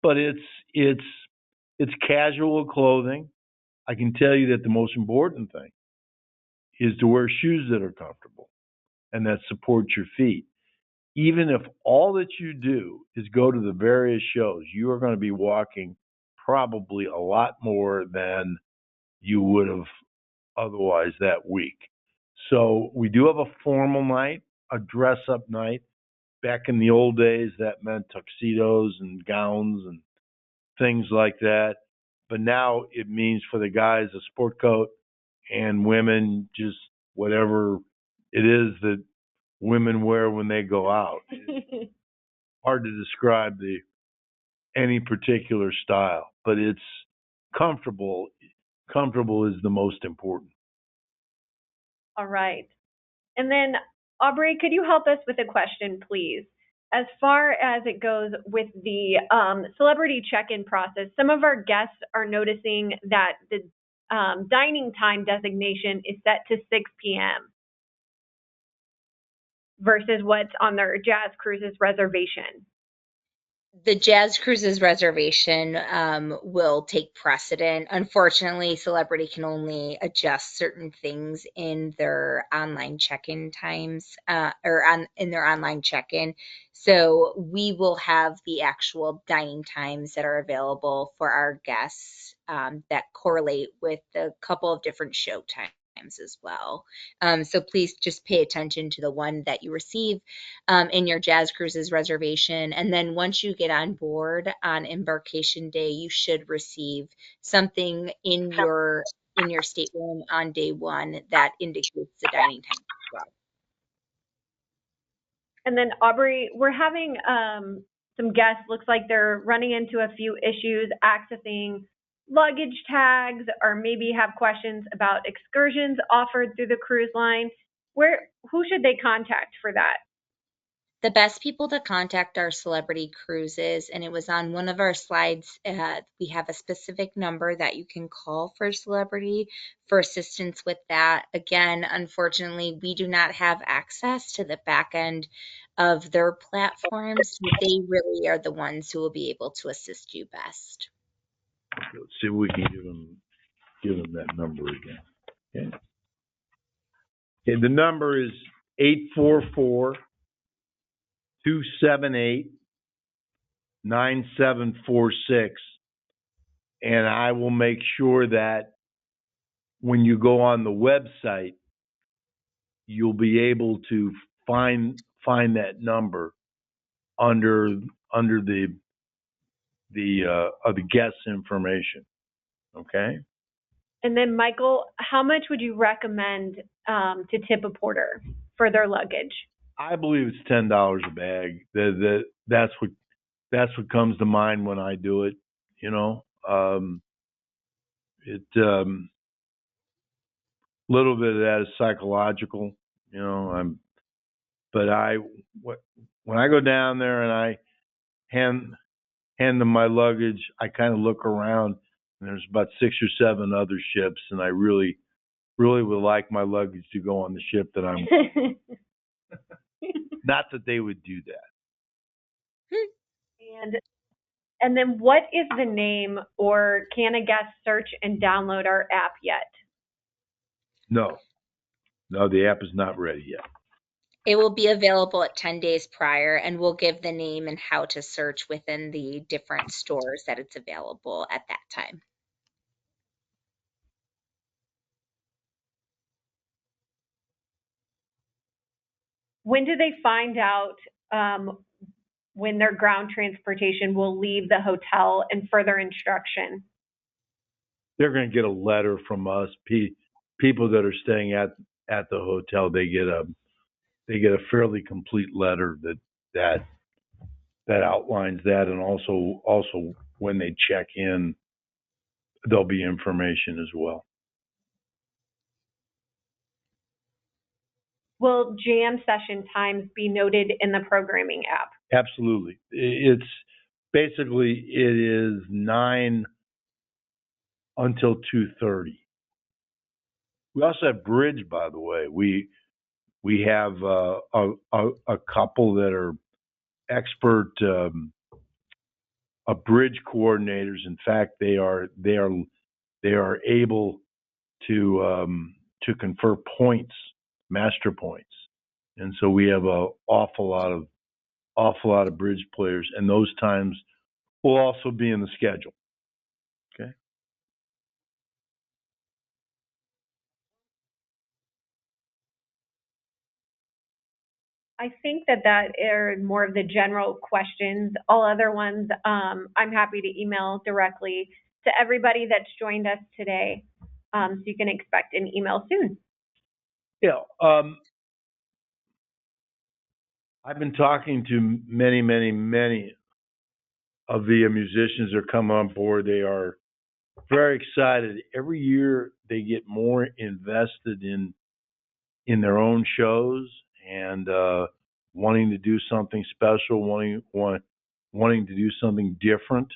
but it's casual clothing. I can tell you that the most important thing is to wear shoes that are comfortable and that support your feet. Even if all that you do is go to the various shows, you are going to be walking probably a lot more than you would have otherwise that week. So we do have a formal night, a dress-up night. Back in the old days, that meant tuxedos and gowns and things like that. But now it means for the guys a sport coat, and women just whatever it is that women wear when they go out. It's hard to describe any particular style, but it's comfortable. Comfortable is the most important. All right. And then, Aubrey, could you help us with a question, please? As far as it goes with the celebrity check-in process, some of our guests are noticing that the dining time designation is set to 6 p.m. versus what's on their Jazz Cruises reservation. The Jazz Cruises reservation will take precedent. Unfortunately, Celebrity can only adjust certain things in their online check-in times in their online check-in. So we will have the actual dining times that are available for our guests that correlate with a couple of different show times as well. So please just pay attention to the one that you receive in your Jazz Cruises reservation. And then once you get on board on embarkation day, you should receive something in your stateroom on day 1 that indicates the dining time as well. And then, Aubrey, we're having some guests, looks like they're running into a few issues accessing luggage tags, or maybe have questions about excursions offered through the cruise line. Who should they contact for that? The best people to contact are Celebrity Cruises, and it was on one of our slides. We have a specific number that you can call for Celebrity for assistance with that. Again, unfortunately, we do not have access to the back end of their platforms. So they really are the ones who will be able to assist you best. Let's see if we can give them that number again. Okay. Okay, the number is 844-278-9746. And I will make sure that when you go on the website, you'll be able to find that number under the guest information. Okay. And then, Michael, how much would you recommend to tip a porter for their luggage? I believe it's $10 a bag. That's what comes to mind when I do it. You know, little bit of that is psychological. You know, when I go down there and I hand them my luggage, I kind of look around, and there's about 6 or 7 other ships, and I really would like my luggage to go on the ship that I'm. Not that they would do that. And then, what is the name, or can a guest search and download our app yet? No, the app is not ready yet. It will be available at 10 days prior, and we'll give the name and how to search within the different stores that it's available at that time. When do they find out when their ground transportation will leave the hotel and further instruction? They're going to get a letter from us. People that are staying at the hotel, they get a fairly complete letter that outlines that, and also when they check in, there'll be information as well. Will jam session times be noted in the programming app? Absolutely. It is 9 until 2:30. We also have bridge, by the way. We have a couple that are expert bridge coordinators. In fact, they are able to confer points, master points, and so we have an awful lot of bridge players, and those times will also be in the schedule. Okay. I think that are more of the general questions. All other ones, I'm happy to email directly to everybody that's joined us today. So you can expect an email soon. Yeah. I've been talking to many of the musicians that come on board. They are very excited. Every year they get more invested in their own shows and wanting to do something special, wanting to do something different,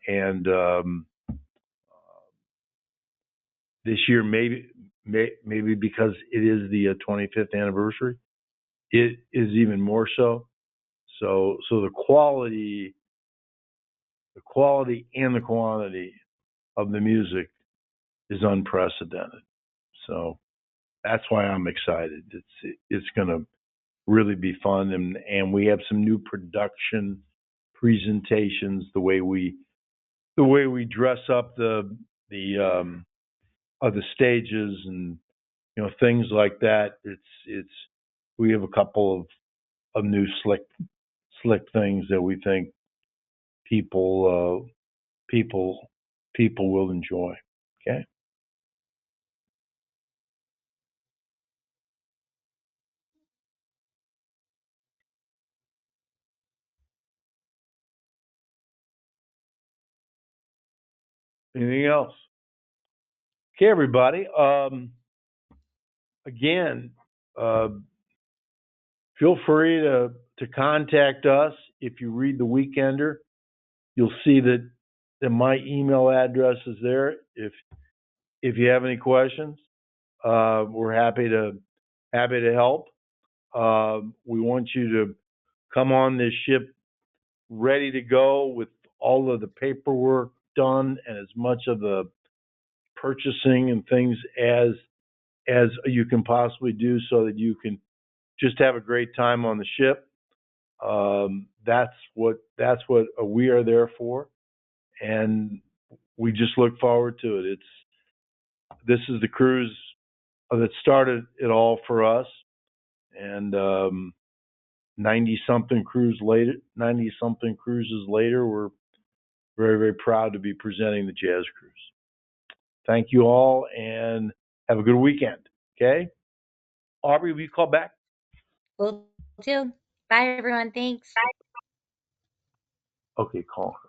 and this year maybe because it is the 25th anniversary, it is even more so. So the quality and the quantity of the music is unprecedented. So that's why I'm excited. It's going to really be fun, and we have some new production presentations. The way we dress up the stages and things like that. We have a couple of new slick things that we think people will enjoy. Okay. Anything else? Okay, everybody. Again, feel free to contact us. If you read The Weekender, you'll see that my email address is there. If you have any questions, we're happy to help. We want you to come on this ship ready to go with all of the paperwork done and as much of the purchasing and things as as you can possibly do so that you can just have a great time on the ship. That's what we are there for, and we just look forward to it. This is the cruise that started it all for us, and 90-something cruises later, we're very, very proud to be presenting the Jazz Cruise. Thank you all, and have a good weekend. Okay, Aubrey, will you call back? Will do. Bye, everyone. Thanks. Okay, call her.